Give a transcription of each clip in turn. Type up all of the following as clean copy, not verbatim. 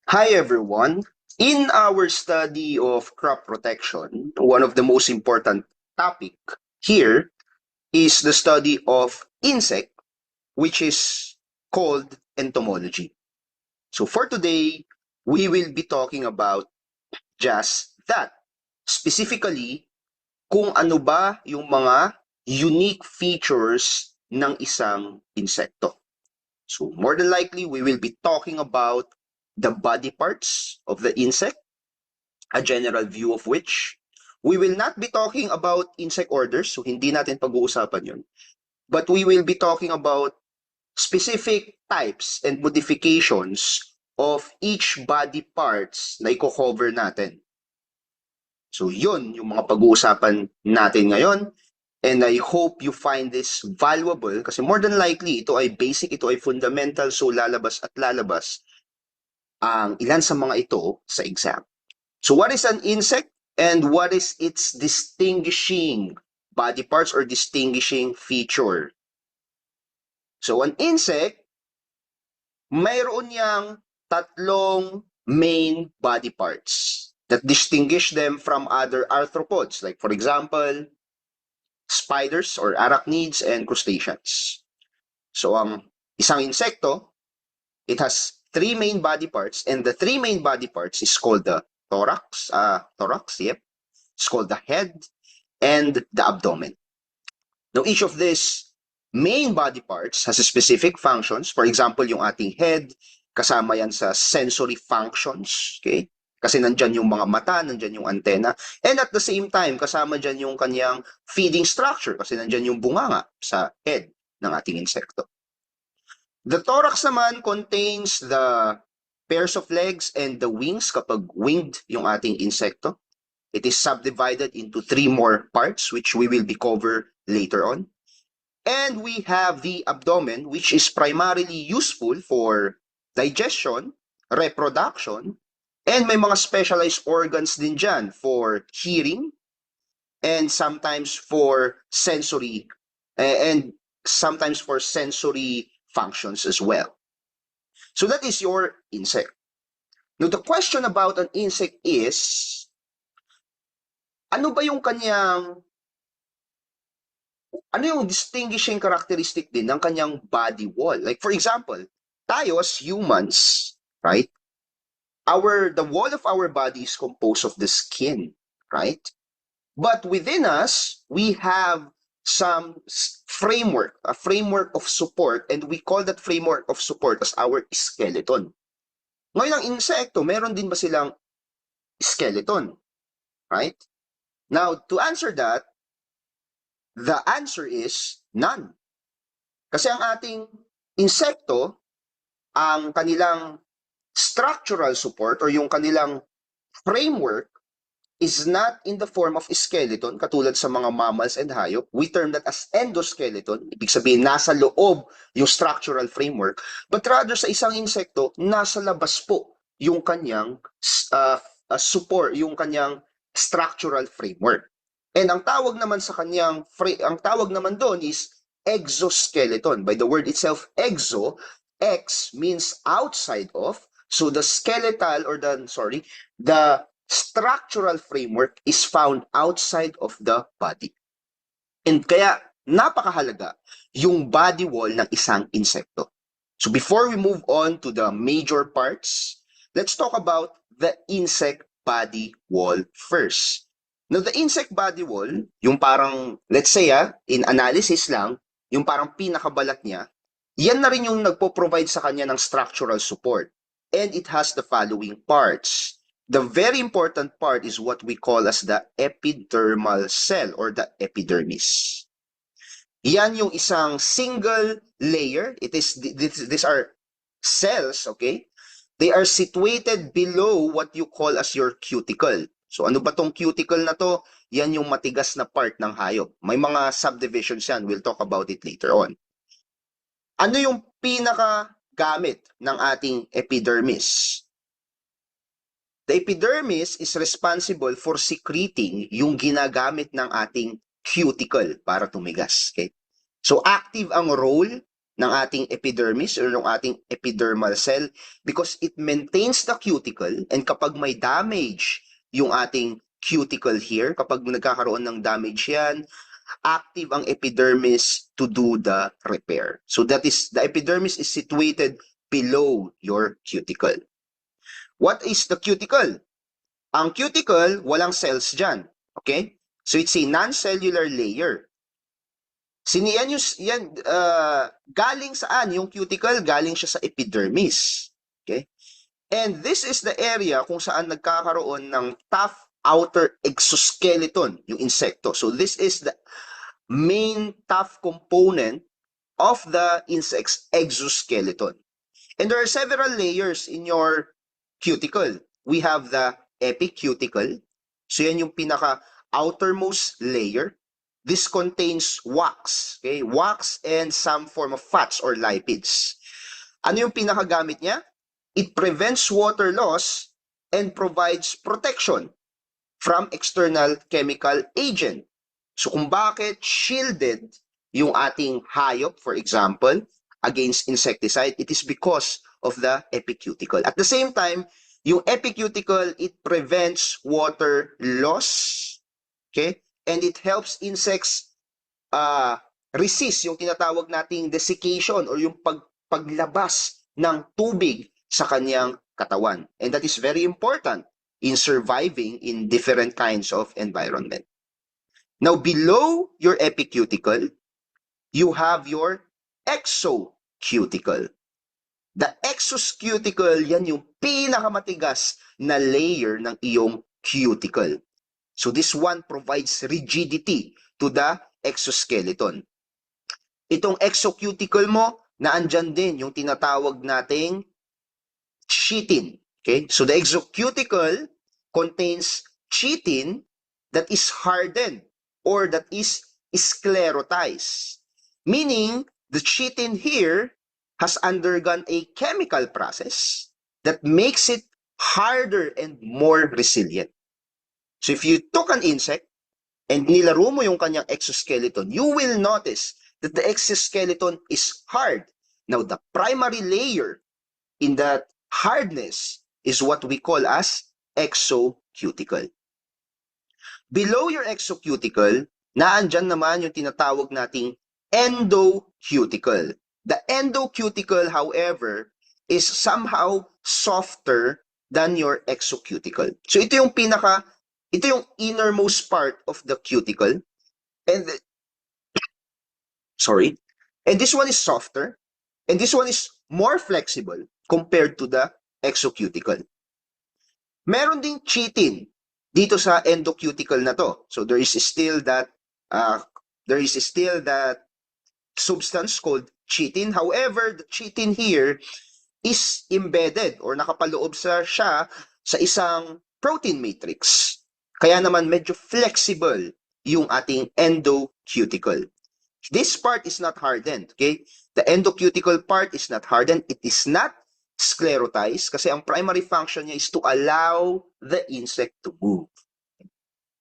Hi everyone. In our study of crop protection, one of the most important topic here is the study of insect, which is called entomology. So for today, we will be talking about just that. Specifically, kung ano ba yung mga unique features ng isang insekto. So more than likely, we will be talking about the body parts of the insect, a general view of which we will not be talking about insect orders, so hindi natin pag-uusapan yun. But we will be talking about specific types and modifications of each body parts na i-cover natin. So yun yung mga pag-uusapan natin ngayon. And I hope you find this valuable kasi more than likely ito ay basic, ito ay fundamental, so lalabas at lalabas ang ilan sa mga ito sa exam. So what is an insect and what is its distinguishing body parts or distinguishing feature? So an insect, mayroon niyang tatlong main body parts that distinguish them from other arthropods. Like for example, spiders or arachnids and crustaceans. So ang isang insekto, it has three main body parts, and the three main body parts is called the thorax, yep. It's called the head and the abdomen. Now, each of these main body parts has a specific functions. For example, yung ating head, kasama yan sa sensory functions, okay? Kasi nandyan yung mga mata, nandyan yung antenna. And at the same time, kasama dyan yung kanyang feeding structure kasi nandyan yung bunganga sa head ng ating insekto. The thorax naman contains the pairs of legs and the wings kapag winged yung ating insekto. It is subdivided into three more parts, which we will be covered later on. And we have the abdomen, which is primarily useful for digestion, reproduction, and may mga specialized organs din dyan for hearing, and sometimes for sensory, functions as well. So that is your insect. Now, the question about an insect is, ano yung distinguishing characteristic din ng kanyang body wall? Like for example, tayo as humans, right? The wall of our body is composed of the skin, right? But within us, we have some framework, a framework of support, and we call that framework of support as our skeleton. Ngayon, ang insekto, meron din ba silang skeleton? Right? Now, to answer that, the answer is none. Kasi ang ating insekto, ang kanilang structural support or yung kanilang framework is not in the form of skeleton katulad sa mga mammals and hayop. We term that as endoskeleton. Ibig sabihin, nasa loob yung structural framework. But rather sa isang insekto, nasa labas po yung kanyang support, yung kanyang structural framework. And ang tawag naman doon is exoskeleton. By the word itself, exo, X means outside of. So the the structural framework is found outside of the body. And kaya napakahalaga yung body wall ng isang insekto. So before we move on to the major parts, let's talk about the insect body wall first. Now, the insect body wall, yung parang, let's say in analysis lang, yung parang pinakabalat niya, yan na rin yung nagpo-provide sa kanya ng structural support. And it has the following parts. The very important part is what we call as the epidermal cell or the epidermis. Yan yung isang single layer. These are cells, okay? They are situated below what you call as your cuticle. So ano ba tong cuticle na to? Yan yung matigas na part ng hayop. May mga subdivisions yan. We'll talk about it later on. Ano yung pinaka-gamit ng ating epidermis? The epidermis is responsible for secreting yung ginagamit ng ating cuticle para tumigas. Okay? So active ang role ng ating epidermis or ng ating epidermal cell because it maintains the cuticle, and kapag may damage yung ating cuticle here, kapag nagkakaroon ng damage yan, active ang epidermis to do the repair. So that is, the epidermis is situated below your cuticle. What is the cuticle? Ang cuticle, walang cells dyan. Okay? So it's a non-cellular layer. Galing saan yung cuticle? Galing siya sa epidermis. Okay? And this is the area kung saan nagkakaroon ng tough outer exoskeleton, yung insekto. So this is the main tough component of the insect's exoskeleton. And there are several layers in your cuticle. We have the epicuticle. So yan yung pinaka outermost layer. This contains wax, okay? Wax and some form of fats or lipids. Ano yung pinakagamit niya? It prevents water loss and provides protection from external chemical agent. So kung bakit shielded yung ating hayop, for example, against insecticide, it is because of the epicuticle. At the same time, yung epicuticle, it prevents water loss, okay? And it helps insects resist yung tinatawag nating desiccation or yung paglabas ng tubig sa kanyang katawan. And that is very important in surviving in different kinds of environment. Now, below your epicuticle, you have your exocuticle. The exocuticle, yan yung pinakamatigas na layer ng iyong cuticle. So this one provides rigidity to the exoskeleton. Itong exocuticle mo, naandyan din yung tinatawag nating chitin. Okay? So the exocuticle contains chitin that is hardened or that is sclerotized. Meaning, the chitin here has undergone a chemical process that makes it harder and more resilient. So if you took an insect and nilaro mo yung kanyang exoskeleton, you will notice that the exoskeleton is hard. Now, the primary layer in that hardness is what we call as exocuticle. Below your exocuticle, naandyan naman yung tinatawag nating endocuticle. The endocuticle, however, is somehow softer than your exocuticle. So ito yung innermost part of the cuticle. And this one is softer, and this one is more flexible compared to the exocuticle. Meron ding chitin dito sa endocuticle na to. So there is still that substance called chitin. However, the chitin here is embedded or nakapaloob siya sa isang protein matrix. Kaya naman medyo flexible yung ating endocuticle. This part is not hardened, okay? The endocuticle part is not hardened. It is not sclerotized kasi ang primary function niya is to allow the insect to move.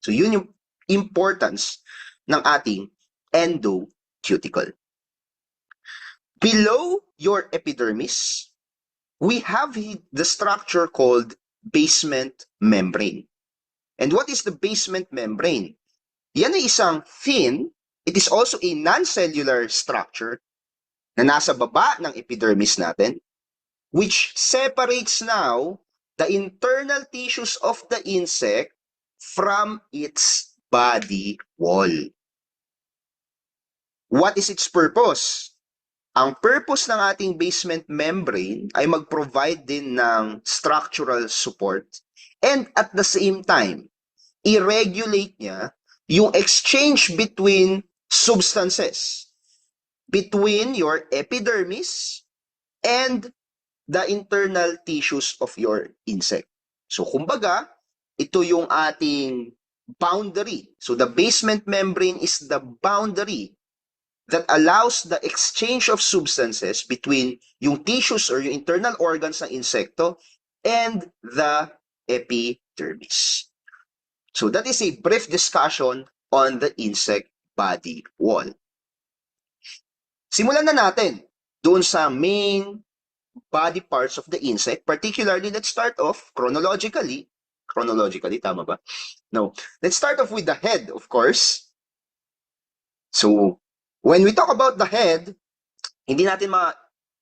So yun yung importance ng ating endocuticle. Below your epidermis, we have the structure called basement membrane. And what is the basement membrane? Yan ay isang thin, it is also a non-cellular structure na nasa baba ng epidermis natin, which separates now the internal tissues of the insect from its body wall. What is its purpose? Ang purpose ng ating basement membrane ay mag-provide din ng structural support and at the same time, i-regulate niya yung exchange between substances between your epidermis and the internal tissues of your insect. So kumbaga, ito yung ating boundary. So the basement membrane is the boundary that allows the exchange of substances between yung tissues or yung internal organs ng insekto and the epidermis. So that is a brief discussion on the insect body wall. Simulan na natin. doon sa main body parts of the insect. Particularly, let's start off chronologically. Chronologically, tama ba? No. Let's start off with the head, of course. So, when we talk about the head, hindi natin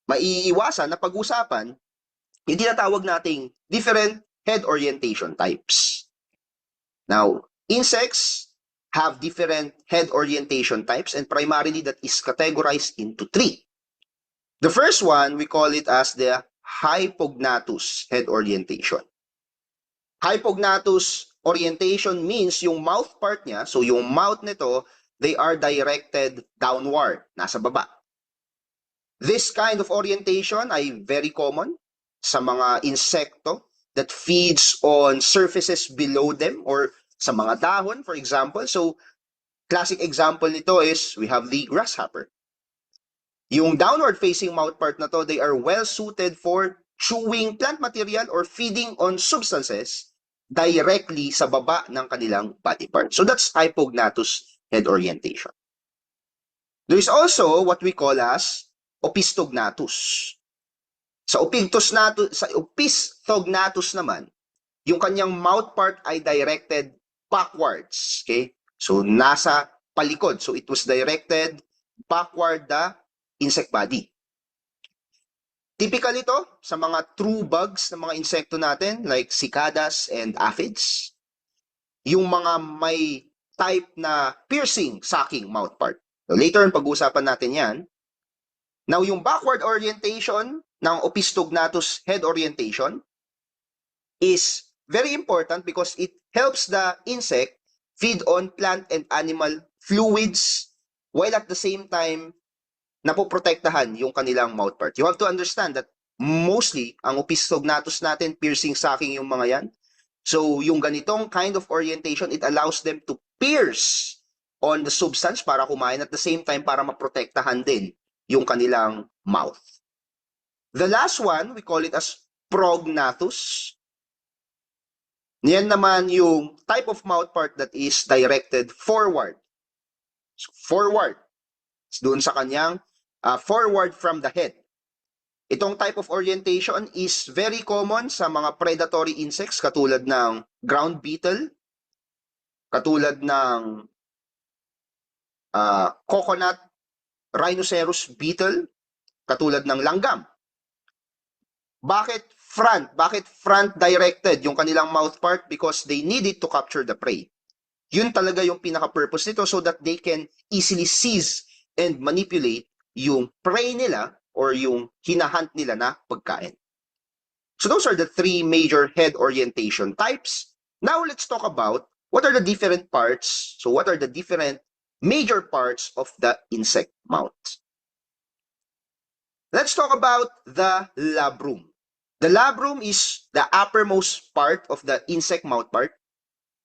maiiwasan na pag-usapan yung tinatawag nating different head orientation types. Now, insects have different head orientation types, and primarily that is categorized into three. The first one, we call it as the hypognathous head orientation. Hypognathous orientation means yung mouth part niya, so yung mouth nito, they are directed downward, nasa baba. This kind of orientation ay very common sa mga insekto that feeds on surfaces below them or sa mga dahon, for example. So, classic example nito is we have the grasshopper. Yung downward-facing mouth part na to, they are well-suited for chewing plant material or feeding on substances directly sa baba ng kanilang body part. So, that's hypognathous head orientation. There is also what we call as opistognathous. Sa opistognathous naman, yung kanyang mouth part ay directed backwards. Okay? So, nasa palikod. So, it was directed backward the insect body. Typical ito sa mga true bugs ng mga insekto natin like cicadas and aphids. Yung mga may type na piercing sucking mouth part. So, later on, pag-uusapan natin yan. Now, yung backward orientation ng opistognathous head orientation is very important because it helps the insect feed on plant and animal fluids while at the same time napoprotektahan yung kanilang mouth part. You have to understand that mostly ang opistognathous natin, piercing sucking yung mga yan. So, yung ganitong kind of orientation, it allows them to pierce on the substance para kumain at the same time para maprotektahan din yung kanilang mouth. The last one, we call it as prognathous. Yan naman yung type of mouth part that is directed forward. So, forward. Doon sa kanyang forward from the head. Itong type of orientation is very common sa mga predatory insects katulad ng ground beetle, katulad ng coconut rhinoceros beetle, katulad ng langgam. Bakit front? Bakit front directed yung kanilang mouth part? Because they need it to capture the prey. Yun talaga yung pinaka-purpose nito so that they can easily seize and manipulate yung prey nila or yung hinahunt nila na pagkain. So those are the three major head orientation types. Now let's talk about what are the different parts. So what are the different major parts of the insect mouth? Let's talk about the labrum. The labrum is the uppermost part of the insect mouth part.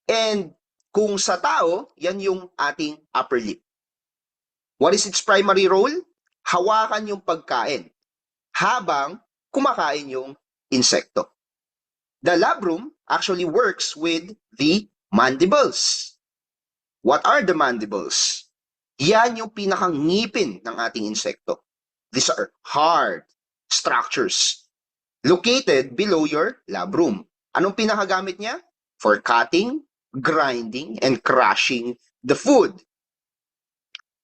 And kung sa tao, yan yung ating upper lip. What is its primary role? Hawakan yung pagkain habang kumakain yung insekto. The labrum actually works with the mandibles. What are the mandibles? Yan yung pinakang ngipin ng ating insekto. These are hard structures located below your labrum. Anong pinakagamit niya? For cutting, grinding, and crushing the food.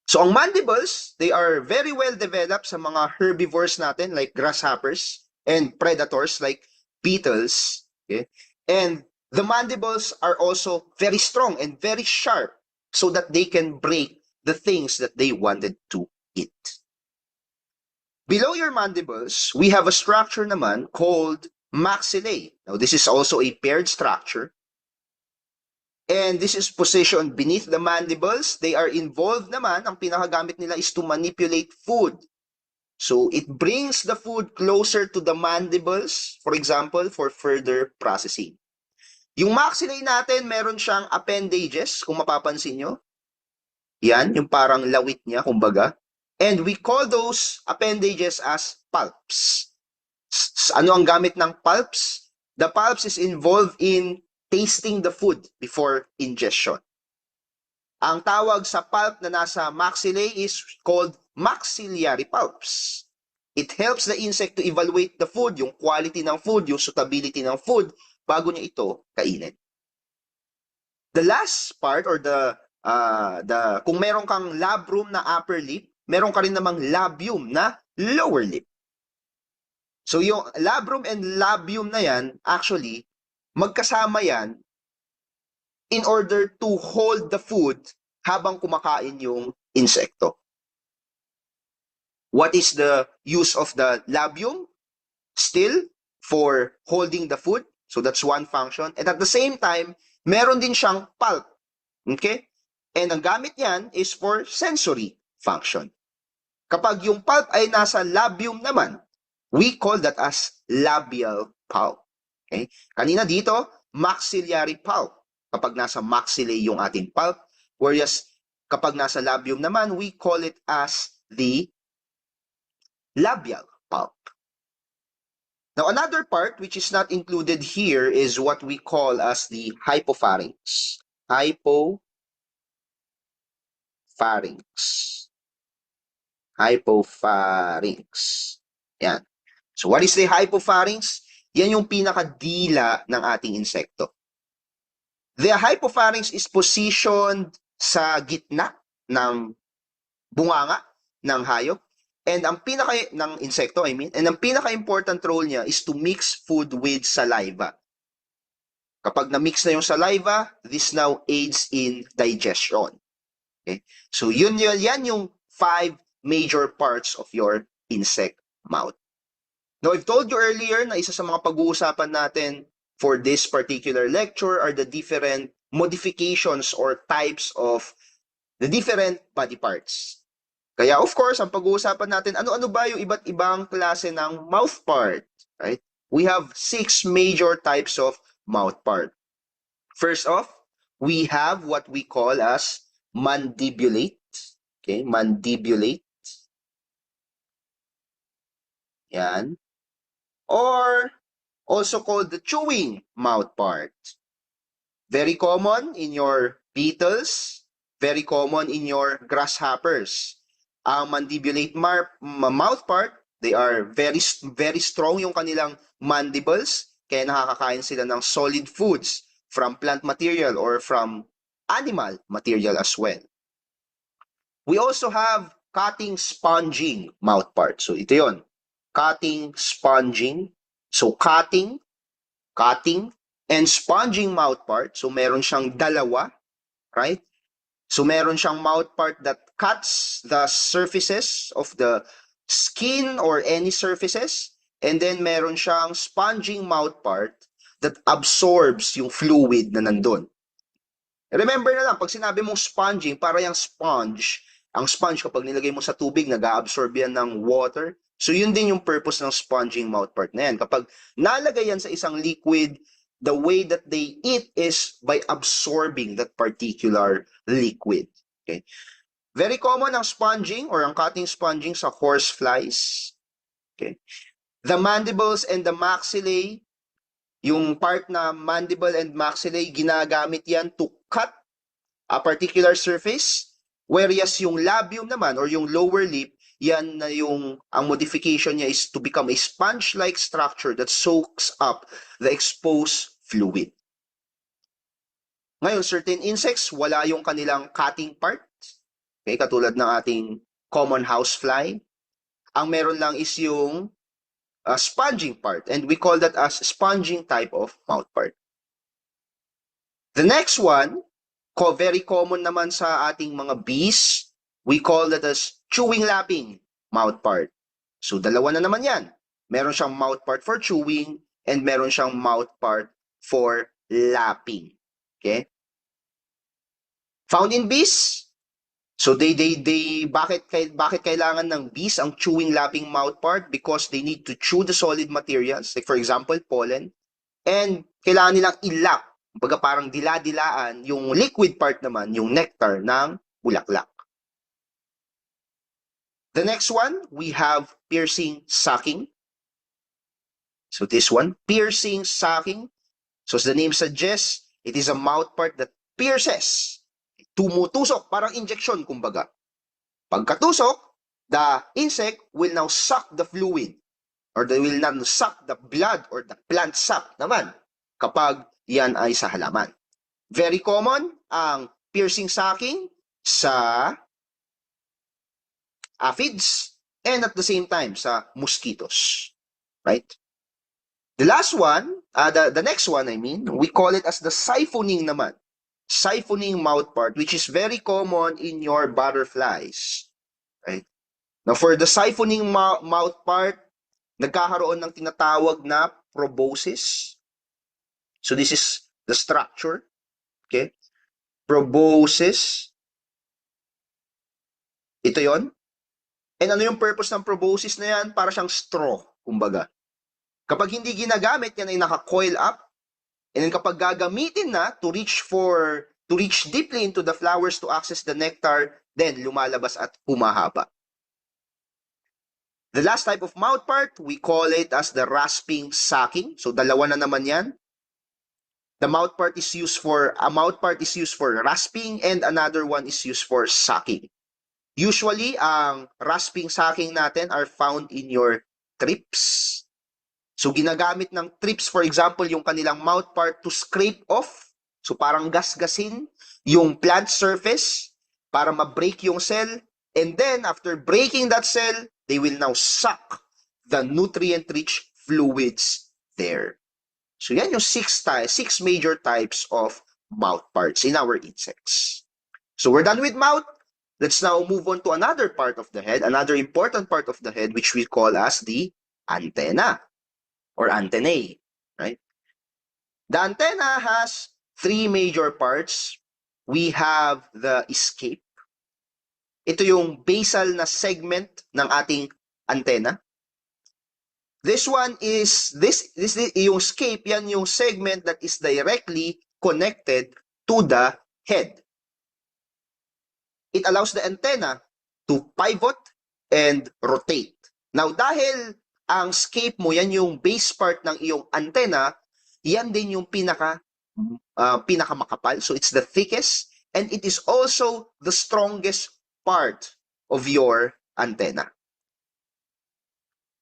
So ang mandibles, they are very well developed sa mga herbivores natin like grasshoppers and predators like beetles. Okay? And the mandibles are also very strong and very sharp so that they can break the things that they wanted to eat. Below your mandibles, we have a structure naman called maxillae. Now, this is also a paired structure. And this is positioned beneath the mandibles. They are involved naman, ang pinakagamit nila is to manipulate food. So, it brings the food closer to the mandibles, for example, for further processing. Yung maxillae natin, meron siyang appendages, kung mapapansin nyo. Yan, yung parang lawit niya, kumbaga. And we call those appendages as pulps. Ano ang gamit ng pulps? The pulps is involved in tasting the food before ingestion. Ang tawag sa pulp na nasa maxillae is called maxillary pulps. It helps the insect to evaluate the food, yung quality ng food, yung suitability ng food, bago niya ito kainin. The last part or kung meron kang labrum na upper lip, meron ka rin namang labium na lower lip. So yung labrum and labium na yan, actually, magkasama yan in order to hold the food habang kumakain yung insekto. What is the use of the labium? Still, for holding the food. So that's one function. And at the same time, meron din siyang pulp. Okay? And ang gamit niyan is for sensory function. Kapag yung pulp ay nasa labium naman, we call that as labial pulp. Okay? Kanina dito, maxillary pulp. Kapag nasa maxillae yung ating pulp. Whereas kapag nasa labium naman, we call it as the labial pulp. Now, another part which is not included here is what we call as the hypopharynx. Hypopharynx. Yan. So, what is the hypopharynx? Yan yung pinakadila ng ating insekto. The hypopharynx is positioned sa gitna ng bunganga ng hayop. And ang ng insekto, and ang pinaka-important role niya is to mix food with saliva. Kapag na-mix na yung saliva, this now aids in digestion. Okay? So yan yung 5 major parts of your insect mouth. Now, I've told you earlier na isa sa mga pag-uusapan natin for this particular lecture are the different modifications or types of the different body parts. Kaya of course, ang pag-uusapan natin, ano-ano ba yung iba't ibang klase ng mouth part, right? We have 6 major types of mouth part. First off, we have what we call as mandibulate. Okay, mandibulate. Yan. Or also called the chewing mouth part. Very common in your beetles, very common in your grasshoppers. Ang mandibulate mouth part, they are very strong yung kanilang mandibles, kaya nakakakain sila ng solid foods from plant material or from animal material as well. We also have cutting sponging mouth part. So ito yon, cutting sponging. So cutting, and sponging mouth part. So meron siyang dalawa, right? So meron siyang mouth part that cuts the surfaces of the skin or any surfaces. And then meron siyang sponging mouth part that absorbs yung fluid na nandun. Remember na lang, pag sinabi mong sponging, para yung sponge. Ang sponge, kapag nilagay mo sa tubig, nag-absorb yan ng water. So yun din yung purpose ng sponging mouth part na yan. Kapag nalagay yan sa isang liquid, the way that they eat is by absorbing that particular liquid. Okay. Very common ang sponging or ang cutting sponging sa horseflies. Okay. The mandibles and the maxillae, yung part na mandible and maxillae, ginagamit yan to cut a particular surface, whereas yung labium naman or yung lower lip, yan na yung, ang modification niya is to become a sponge-like structure that soaks up the exposed fluid. Ngayon, certain insects, wala yung kanilang cutting part. Okay, katulad ng ating common housefly. Ang meron lang is yung sponging part, and we call that as sponging type of mouth part. The next one, very common naman sa ating mga bees, we call that as chewing lapping mouth part. So dalawa na naman yan. Meron siyang mouth part for chewing and meron siyang mouth part for lapping. Okay? Found in bees. So bakit kailangan ng bees ang chewing lapping mouth part? Because they need to chew the solid materials, like for example, pollen, and kailangan nilang ilap, baga parang dila-dilaan yung liquid part naman, yung nectar ng bulaklak. The next one, we have piercing sucking. So this one, piercing sucking. So as the name suggests, it is a mouth part that pierces. Tumutusok, parang injection kumbaga. Pagkatusok, The insect will now suck the fluid, or they will now suck the blood or the plant sap naman kapag yan ay sa halaman. Very common ang piercing sucking sa aphids and at the same time sa mosquitoes. Right? The last one, the next one, we call it as the siphoning naman. Siphoning mouthpart, which is very common in your butterflies. Right? Now, for the siphoning mouthpart, nagkakaroon ng tinatawag na proboscis. So, this is the structure. Okay? Proboscis. Ito yon. And ano yung purpose ng proboscis na yan? Para siyang straw, kumbaga. Kapag hindi ginagamit, yan ay naka-coil up. And then kapag gagamitin na to reach deeply into the flowers to access the nectar, then lumalabas at humahaba. The last type of mouthpart, we call it as the rasping sucking. So dalawa na naman yan. A mouthpart is used for rasping and another one is used for sucking. Usually, ang rasping sucking natin are found in your thrips. So ginagamit ng thrips, for example, yung kanilang mouthpart to scrape off. So parang gasgasin yung plant surface para ma-break yung cell. And then, after breaking that cell, they will now suck the nutrient-rich fluids there. So yan yung six major types of mouthparts in our insects. So we're done with mouth. Let's now move on to another part of the head, another important part of the head, which we call as the antenna or antennae, right? The antenna has three major parts. We have the escape. Ito yung basal na segment ng ating antenna. This one is, yung escape, yan yung segment that is directly connected to the head. It allows the antenna to pivot and rotate. Now, dahil ang scape mo, yan yung base part ng iyong antenna, yan din yung pinakamakapal. So, it's the thickest and it is also the strongest part of your antenna.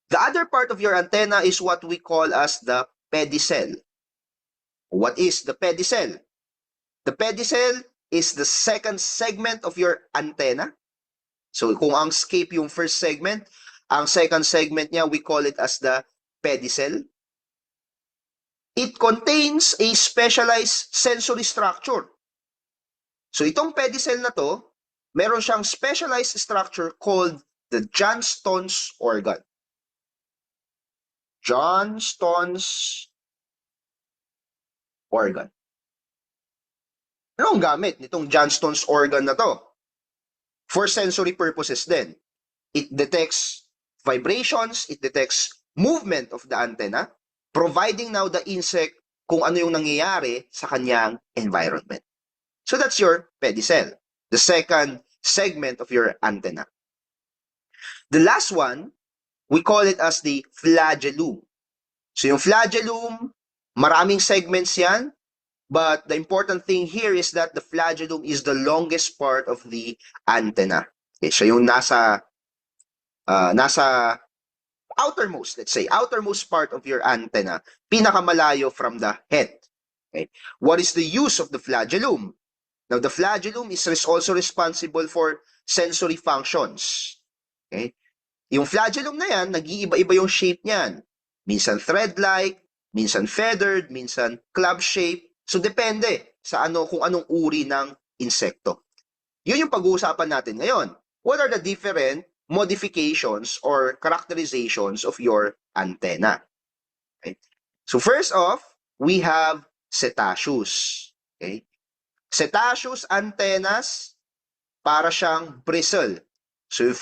The other part of your antenna is what we call as the pedicel. What is the pedicel? The pedicel is the second segment of your antenna. So kung ang scape yung first segment, ang second segment niya, we call it as the pedicel. It contains a specialized sensory structure. So itong pedicel na to, meron siyang specialized structure called the Johnston's organ. Johnston's organ. Ano ang gamit nitong Johnston's organ na to? For sensory purposes din. It detects vibrations, it detects movement of the antenna, providing now the insect kung ano yung nangyayari sa kanyang environment. So that's your pedicel, the second segment of your antenna. The last one, we call it as the flagellum. So yung flagellum, maraming segments yan, but the important thing here is that the flagellum is the longest part of the antenna. Okay, so yung nasa outermost, let's say, outermost part of your antenna, pinakamalayo from the head. Okay. What is the use of the flagellum? Now, the flagellum is also responsible for sensory functions. Okay. Yung flagellum na yan, nag-iiba-iba yung shape niyan. Minsan thread-like, minsan feathered, minsan club shape. So, depende sa kung anong uri ng insekto. Yun yung pag-uusapan natin ngayon. What are the different modifications or characterizations of your antenna? Okay. So, first off, we have cetaceous. Okay. Cetaceous antennas, para siyang bristle. So,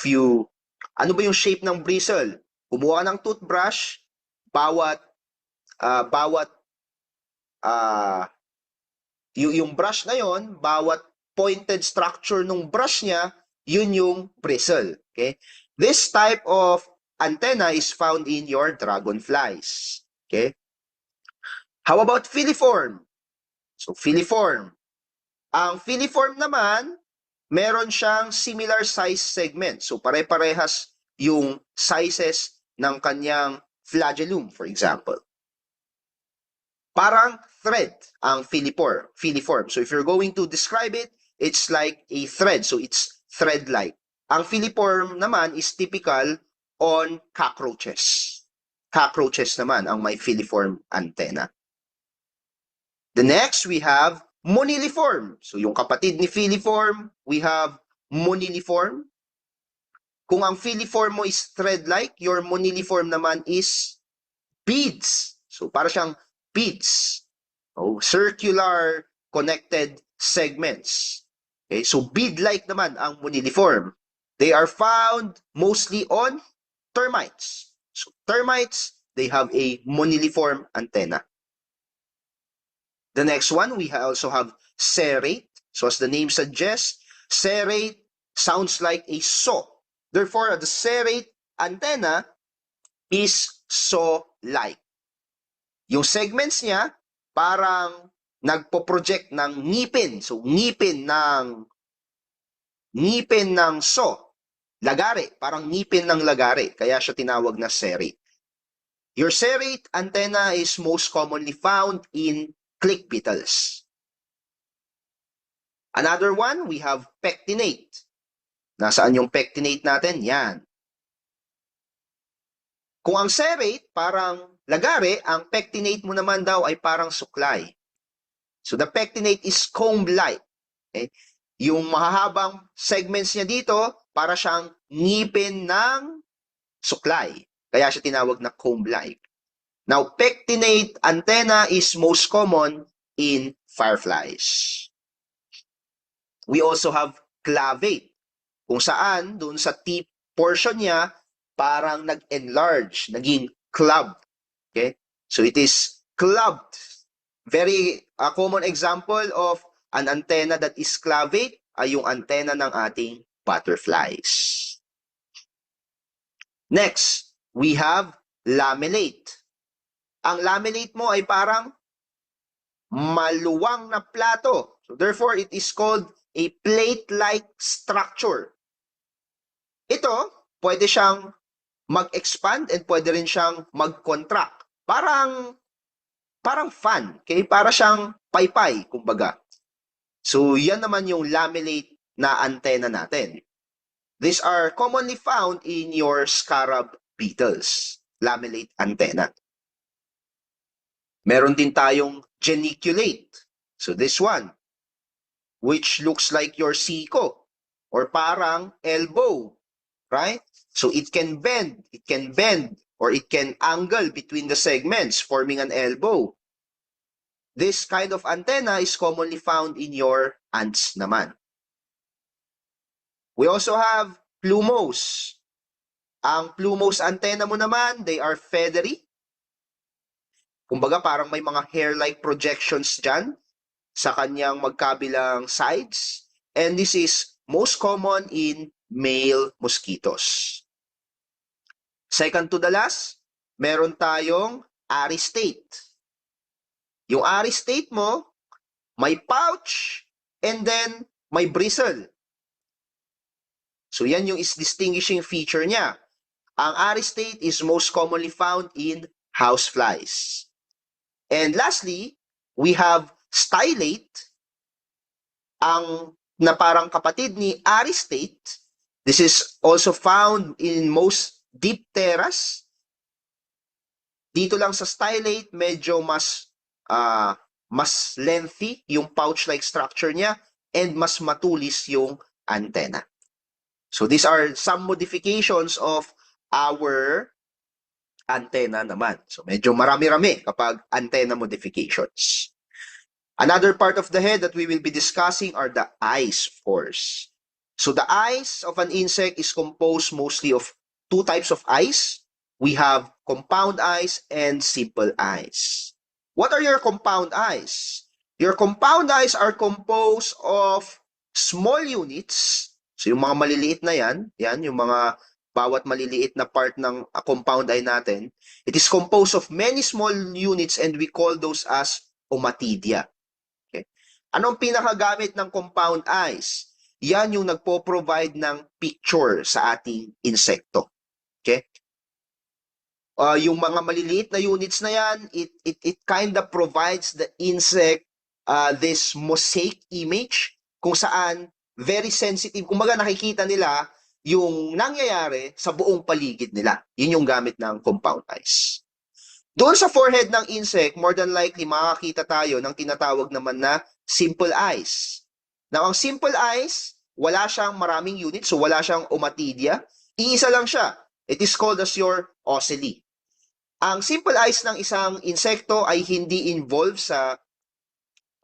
ano ba yung shape ng bristle? Kumuha ka ng toothbrush, yung brush na yon, bawat pointed structure ng brush niya, yun yung bristle. Okay? This type of antenna is found in your dragonflies. Okay? How about filiform? So, filiform. Ang filiform naman, meron siyang similar size segment. So pare-parehas yung sizes ng kanyang flagellum, for example. Parang thread ang filiform. So if you're going to describe it, it's like a thread. So it's thread-like. Ang filiform naman is typical on cockroaches. Cockroaches naman ang may filiform antenna. The next, we have moniliform. So yung kapatid ni filiform, we have moniliform. Kung ang filiform mo is thread-like, your moniliform naman is beads. So para siyang beads. Oh, circular connected segments. Okay, so bead-like naman ang moniliform. They are found mostly on termites. So termites, they have a moniliform antenna. The next one, we also have serrate. So as the name suggests, serrate sounds like a saw. Therefore, the serrate antenna is saw-like. Yung segments niya, parang nagpo-project ng ngipin. So, ngipin ng saw. Lagare, parang ngipin ng lagare. Kaya siya tinawag na serrate. Your serrate antenna is most commonly found in click beetles. Another one, we have pectinate. Nasaan yung pectinate natin? Yan. Kung ang serrate parang lagare, ang pectinate mo naman daw ay parang suklay. So the pectinate is comb-like. Okay? Yung mahahabang segments niya dito, para siyang ngipin ng suklay. Kaya siya tinawag na comb-like. Now, pectinate antenna is most common in fireflies. We also have clavate. Kung saan, dun sa tip portion niya, parang nag-enlarge, naging clubbed. Okay? So it is clubbed. Very common example of an antenna that is clavate ay yung antenna ng ating butterflies. Next, we have lamellate. Ang lamellate mo ay parang maluwang na plato. So therefore, it is called a plate-like structure. Ito, pwede siyang mag-expand and pwede rin siyang mag-contract. Parang fan, okay? Para siyang paypay, kumbaga. So, yan naman yung lamellate na antenna natin. These are commonly found in your scarab beetles, lamellate antenna. Meron din tayong geniculate. So, this one, which looks like your siko or parang elbow, right? So it can bend, or it can angle between the segments, forming an elbow. This kind of antenna is commonly found in your ants naman. We also have plumose. Ang plumose antenna mo naman, they are feathery. Kumbaga parang may mga hair-like projections dyan sa kanyang magkabilang sides. And this is most common in male mosquitoes. Second to the last, meron tayong aristate. Yung aristate mo, may pouch and then may bristle. So yan yung distinguishing feature niya. Ang aristate is most commonly found in houseflies. And lastly, we have stylate, ang na parang kapatid ni aristate. This is also found in most dipteras. Dito lang sa stylate, medyo mas lengthy yung pouch-like structure niya and mas matulis yung antenna. So these are some modifications of our antenna naman. So medyo marami-rami kapag antenna modifications. Another part of the head that we will be discussing are the eyes, of course. So the eyes of an insect is composed mostly of two types of eyes. We have compound eyes and simple eyes. What are your compound eyes? Your compound eyes are composed of small units. So yung mga maliliit na yan yung mga bawat maliliit na part ng compound eye natin. It is composed of many small units and we call those as ommatidia. Okay. Anong pinakagamit ng compound eyes? yan yung nagpo-provide ng picture sa ating insekto. Okay? Yung mga maliliit na units na yan, it kind of provides the insect this mosaic image kung saan very sensitive. Kumbaga nakikita nila yung nangyayari sa buong paligid nila. Yun yung gamit ng compound eyes. Doon sa forehead ng insect, more than likely makakita tayo ng tinatawag naman na simple eyes. Now, ang simple eyes, wala siyang maraming units, so wala siyang ommatidia. Iisa lang siya. It is called as your ocelli. Ang simple eyes ng isang insekto ay hindi involved sa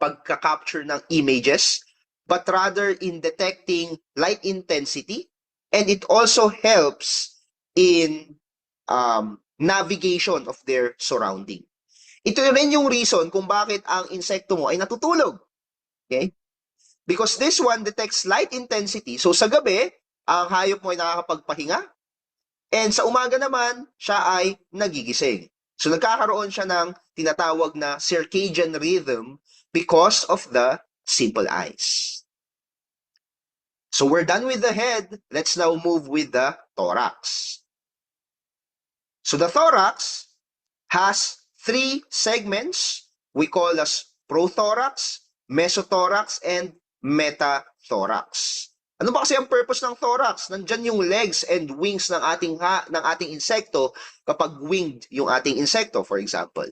pagka-capture ng images, but rather in detecting light intensity, and it also helps in navigation of their surrounding. Ito rin yung reason kung bakit ang insekto mo ay natutulog. Okay? Because this one detects light intensity. So sa gabi, ang hayop mo ay nakakapagpahinga. And sa umaga naman, siya ay nagigising. So nagkakaroon siya ng tinatawag na circadian rhythm because of the simple eyes. So we're done with the head. Let's now move with the thorax. So the thorax has three segments we call as prothorax, mesothorax, and metathorax. Ano ba kasi ang purpose ng thorax? Nandyan yung legs and wings ng ating insekto kapag winged yung ating insekto, for example.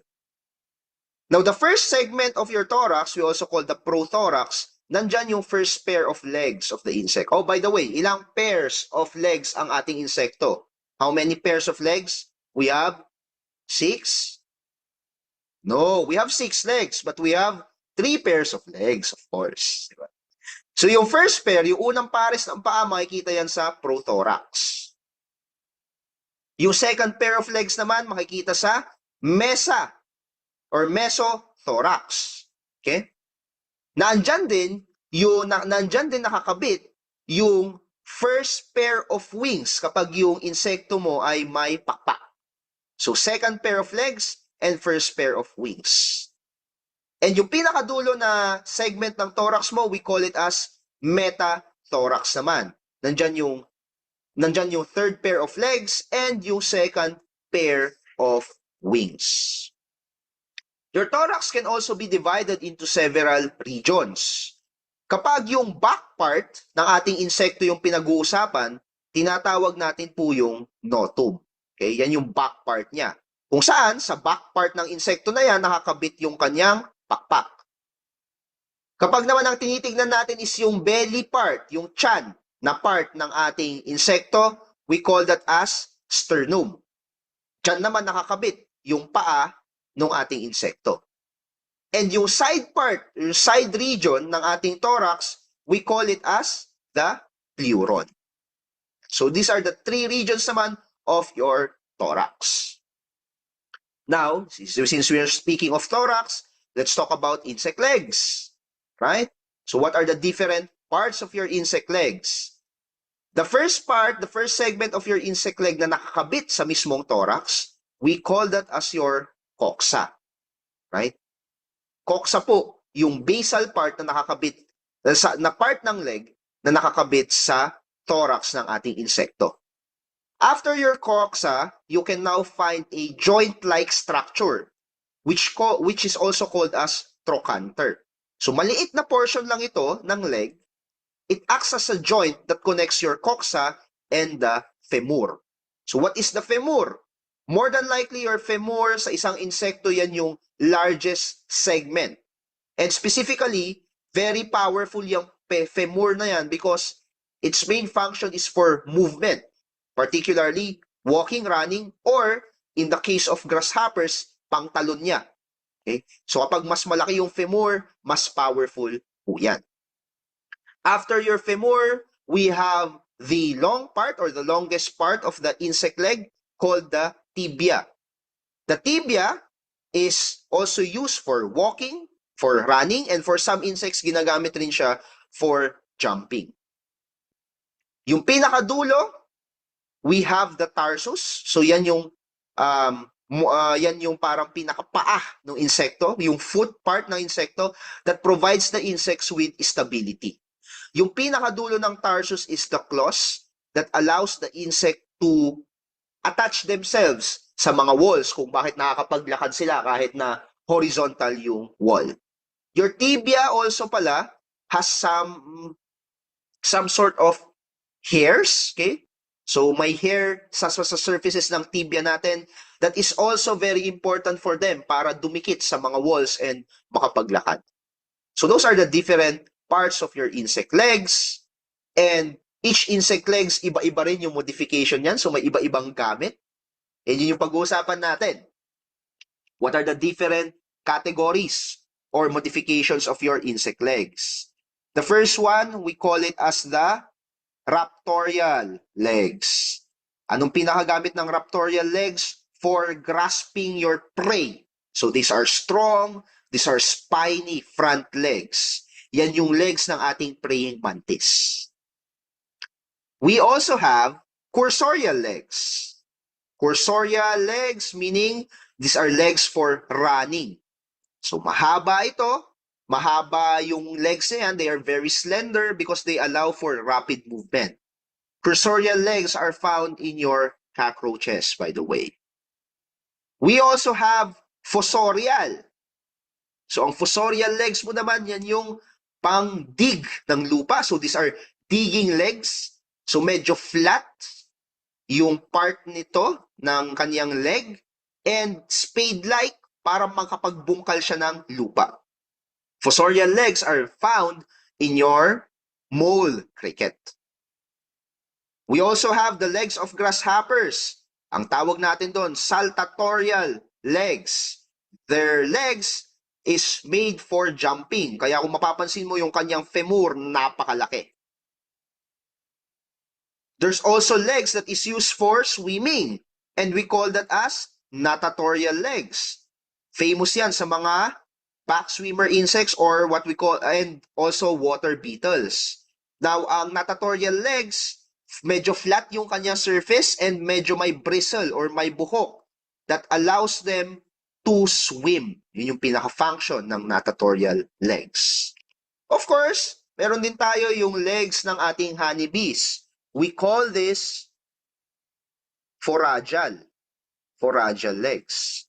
Now, the first segment of your thorax, we also call the prothorax, nandyan yung first pair of legs of the insect. Oh, by the way, ilang pairs of legs ang ating insekto? How many pairs of legs? We have 6. No, we have 6 legs, but we have 3 pairs of legs, of course. Diba? So yung first pair, yung unang pares ng paa, makikita yan sa prothorax. Yung second pair of legs naman, makikita sa mesa or mesothorax. Okay? Nandyan din nakakabit yung first pair of wings kapag yung insekto mo ay may pakpak. So second pair of legs and first pair of wings. And yung pinakadulo na segment ng thorax mo, we call it as metathorax naman. Nandyan yung third pair of legs and yung second pair of wings. Your thorax can also be divided into several regions. Kapag yung back part ng ating insekto yung pinag-uusapan, tinatawag natin po yung notum. Okay, yan yung back part niya. Kung saan, sa back part ng insekto na yan, nakakabit yung kanyang pakpak. Kapag naman ang tinitignan natin is yung belly part, yung tiyan na part ng ating insekto, we call that as sternum. Diyan naman nakakabit yung paa ng ating insekto. And yung side part, yung side region ng ating thorax, we call it as the pleuron. So these are the 3 regions naman of your thorax. Now, since we are speaking of thorax, let's talk about insect legs, right? So what are the different parts of your insect legs? The first part, the first segment of your insect leg na nakakabit sa mismong thorax, we call that as your coxa, right? Coxa po, yung basal part na nakakabit, na part ng leg na nakakabit sa thorax ng ating insekto. After your coxa, you can now find a joint-like structure, which is also called as trochanter. So maliit na portion lang ito ng leg. It acts as a joint that connects your coxa and the femur. So what is the femur? More than likely, your femur sa isang insekto, yan yung largest segment. And specifically, very powerful yung femur na yan because its main function is for movement. Particularly, walking, running, or in the case of grasshoppers, pangtalon niya. Okay? So kapag mas malaki yung femur, mas powerful po yan. After your femur, we have the long part or the longest part of the insect leg called the tibia. The tibia is also used for walking, for running, and for some insects, ginagamit rin siya for jumping. Yung pinakadulo, we have the tarsus. So yan yung parang pinakapaa ng insekto, yung foot part ng insekto that provides the insects with stability. Yung pinakadulo ng tarsus is the claws that allows the insect to attach themselves sa mga walls kung bakit nakakapaglakad sila kahit na horizontal yung wall. Your tibia also pala has some sort of hairs, okay? So may hair sa surfaces ng tibia natin that is also very important for them para dumikit sa mga walls and makapaglakad. So those are the different parts of your insect legs, and each insect legs, iba-iba rin yung modification yan. So may iba-ibang gamit. And yun yung pag-uusapan natin. What are the different categories or modifications of your insect legs? The first one, we call it as the raptorial legs. Anong pinakagamit ng raptorial legs? For grasping your prey. So these are strong, these are spiny front legs. Yan yung legs ng ating praying mantis. We also have cursorial legs. Cursorial legs meaning these are legs for running. So mahaba ito, mahaba yung legs na yan. They are very slender because they allow for rapid movement. Cursorial legs are found in your cockroaches, by the way. We also have fossorial. So ang fossorial legs mo naman, yan yung pang-dig ng lupa. So these are digging legs. So medyo flat yung part nito ng kanyang leg and spade-like para makapagbungkal siya ng lupa. Fossorial legs are found in your mole cricket. We also have the legs of grasshoppers. Ang tawag natin doon, saltatorial legs. Their legs is made for jumping. Kaya kung mapapansin mo yung kanyang femur, napakalaki. There's also legs that is used for swimming. And we call that as natatorial legs. Famous yan sa mga back swimmer insects or what we call, and also water beetles. Now, ang natatorial legs, medyo flat yung kanyang surface and medyo may bristle or may buhok that allows them to swim. Yun yung pinaka-function ng natatorial legs. Of course, meron din tayo yung legs ng ating honeybees. We call this forageal legs.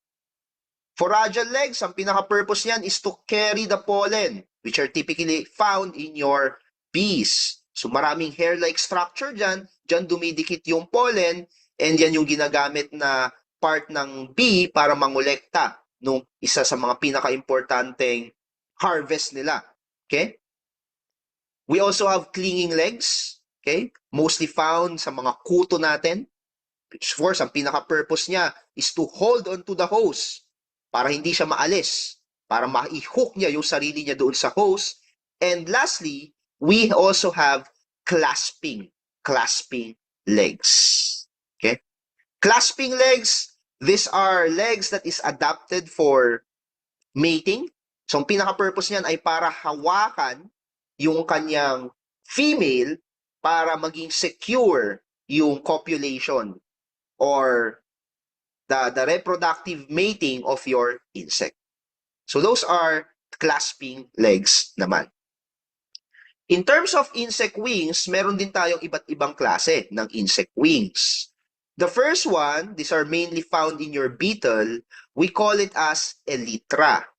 Forageal legs, ang pinaka-purpose niyan is to carry the pollen, which are typically found in your bees. So maraming hair-like structure dyan dumidikit yung pollen, and yan yung ginagamit na part ng bee para mangolekta nung isa sa mga pinaka-importanteng harvest nila. Okay? We also have clinging legs, okay? Mostly found sa mga kuto natin. Which of course, ang pinaka-purpose niya is to hold on to the hose para hindi siya maalis, para ma-hook niya yung sarili niya doon sa hose. And lastly, we also have clasping legs. Okay? Clasping legs, these are legs that is adapted for mating. So, ang pinaka-purpose niyan ay para hawakan yung kanyang female para maging secure yung copulation or the reproductive mating of your insect. So those are clasping legs naman. In terms of insect wings, meron din tayong iba't ibang klase ng insect wings. The first one, these are mainly found in your beetle, we call it as elytra.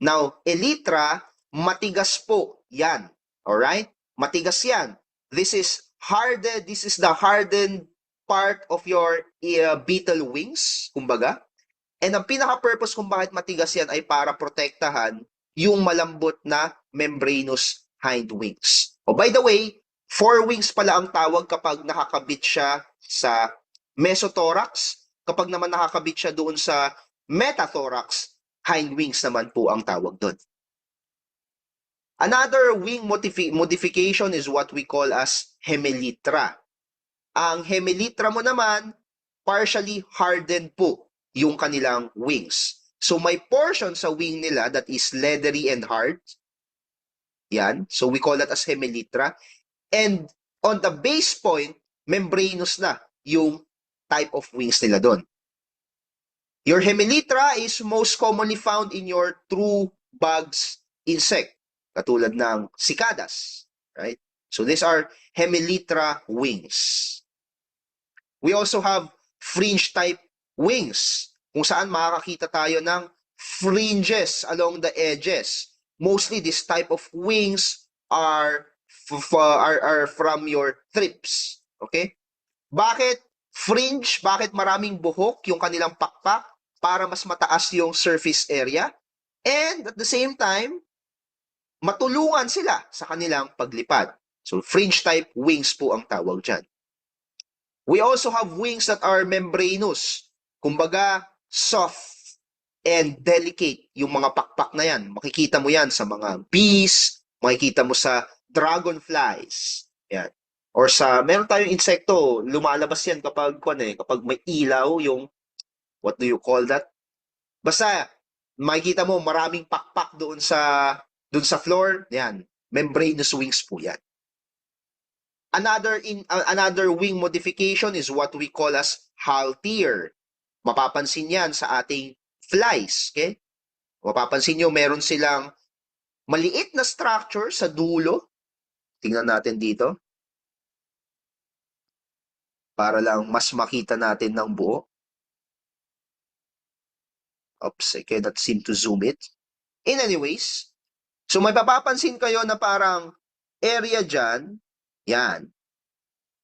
Now, elytra, matigas po yan. Alright? Matigas yan. This is the hardened part of your beetle wings, kumbaga. And ang pinaka-purpose kung bakit matigas yan ay para protektahan yung malambot na membranous hind wings. Oh, by the way, forewings pala ang tawag kapag nakakabit siya sa mesothorax. Kapag naman nakakabit siya doon sa metathorax, hind wings naman po ang tawag doon. Another wing modification is what we call as hemelytra. Ang hemelytra mo naman, partially hardened po yung kanilang wings. So may portion sa wing nila that is leathery and hard. Yan. So we call that as hemelytra. And on the base point, membranous na yung type of wings nila doon. Your hemelytra is most commonly found in your true bugs insect, katulad ng cicadas, right? So these are hemelytra wings. We also have fringe type wings, kung saan makakakita tayo ng fringes along the edges. Mostly this type of wings are from your thrips. Okay? Bakit fringe? Bakit maraming buhok yung kanilang pakpak? Para mas mataas yung surface area. And at the same time, matulungan sila sa kanilang paglipad. So fringe type wings po ang tawag dyan. We also have wings that are membranous. Kumbaga, soft and delicate yung mga pakpak na yan. Makikita mo yan sa mga bees, makikita mo sa dragonflies. Yan. Or sa, meron tayong insekto, lumalabas yan kapag may ilaw, yung, what do you call that? Basta, makikita mo maraming pakpak doon sa floor. Yan. Membranous wings po yan. Another wing modification is what we call as halter. Mapapansin yan sa ating flies, okay? Mapapansin nyo, meron silang maliit na structure sa dulo. Tingnan natin dito. Para lang mas makita natin ng buo. Oops, I cannot seem to zoom it. In anyways, so may papapansin kayo na parang area dyan, yan.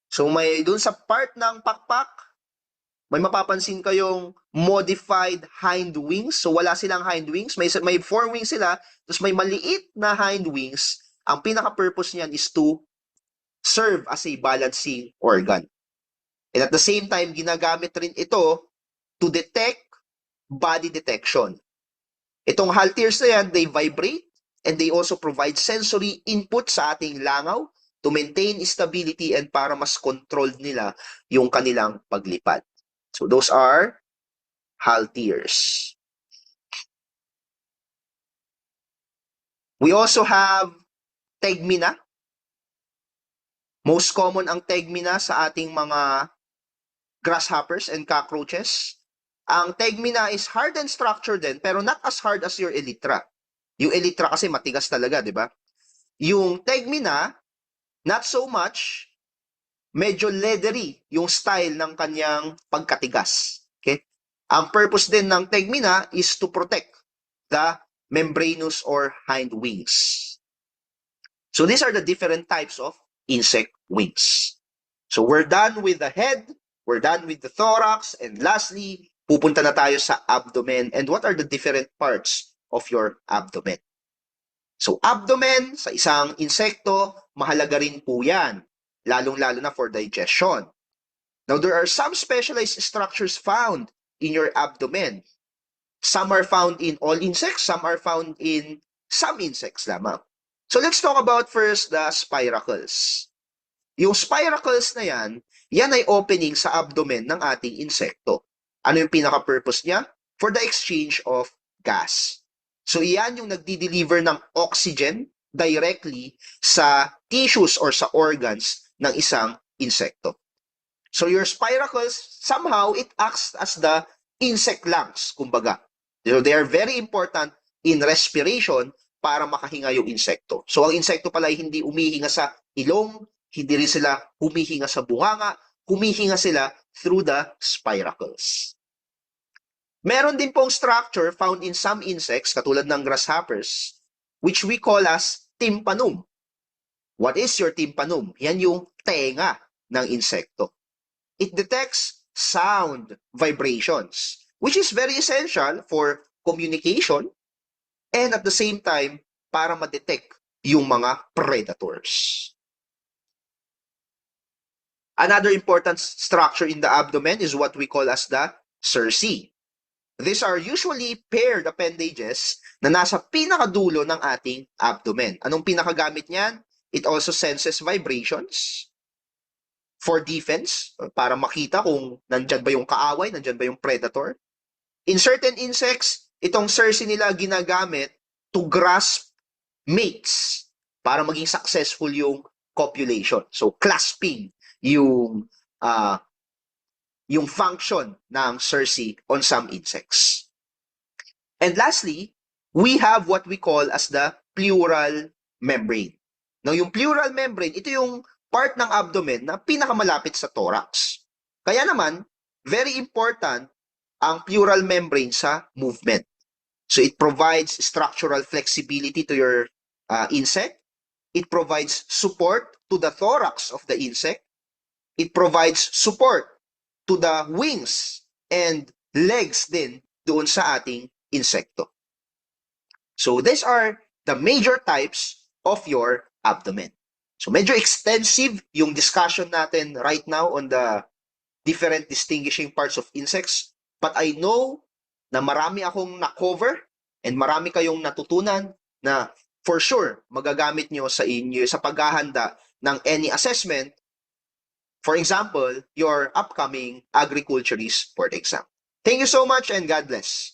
So may dun sa part ng pakpak, may mapapansin kayong modified hind wings. So wala silang hind wings. May forewings sila, tapos may maliit na hind wings. Ang pinaka-purpose niyan is to serve as a balancing organ. And at the same time, ginagamit rin ito to detect body detection. Itong halters na yan, they vibrate and they also provide sensory input sa ating langaw to maintain stability and para mas controlled nila yung kanilang paglipad. So those are halters. We also have tegmina. Most common ang tegmina sa ating mga grasshoppers and cockroaches. Ang tegmina is hardened structure din, pero not as hard as your elytra. Yung elytra kasi matigas talaga, di ba? Yung tegmina, not so much, medyo leathery yung style ng kanyang pagkatigas. Okay? Ang purpose din ng tegmina is to protect the membranous or hind wings. So these are the different types of insect wings. So we're done with the head, we're done with the thorax, and lastly, pupunta na tayo sa abdomen and what are the different parts of your abdomen. So abdomen sa isang insekto, mahalaga rin po yan, lalong-lalo na for digestion. Now there are some specialized structures found in your abdomen. Some are found in all insects, some are found in some insects lamang. So let's talk about first the spiracles. Yung spiracles na yan, yan ay opening sa abdomen ng ating insekto. Ano yung pinaka-purpose niya? For the exchange of gas. So iyan yung nagdi-deliver ng oxygen directly sa tissues or sa organs ng isang insekto. So your spiracles, somehow it acts as the insect lungs, kumbaga. So they are very important in respiration para makahinga yung insekto. So ang insekto pala ay hindi umihinga sa ilong, hindi rin sila humihinga sa bunganga, humihinga sila through the spiracles. Meron din pong structure found in some insects, katulad ng grasshoppers, which we call as tympanum. What is your tympanum? Yan yung tenga ng insekto. It detects sound vibrations, which is very essential for communication and at the same time, para ma-detect yung mga predators. Another important structure in the abdomen is what we call as the cerci. These are usually paired appendages na nasa pinakadulo ng ating abdomen. Anong pinakagamit niyan? It also senses vibrations for defense, para makita kung nandyan ba yung kaaway, nandyan ba yung predator. In certain insects, itong cerci nila ginagamit to grasp mates para maging successful yung copulation. So clasping yung function ng cerci on some insects. And lastly, we have what we call as the pleural membrane. Now, yung pleural membrane, ito yung part ng abdomen na pinakamalapit sa thorax. Kaya naman, very important ang pleural membrane sa movement. So it provides structural flexibility to your insect. It provides support to the thorax of the insect. It provides support to the wings and legs din doon sa ating insekto. So these are the major types of your abdomen. So medyo extensive yung discussion natin right now on the different distinguishing parts of insects. But I know na marami akong na-cover and marami kayong natutunan na for sure magagamit nyo sa inyo sa paghahanda ng any assessment. For example, your upcoming agriculturist board exam. Thank you so much and God bless.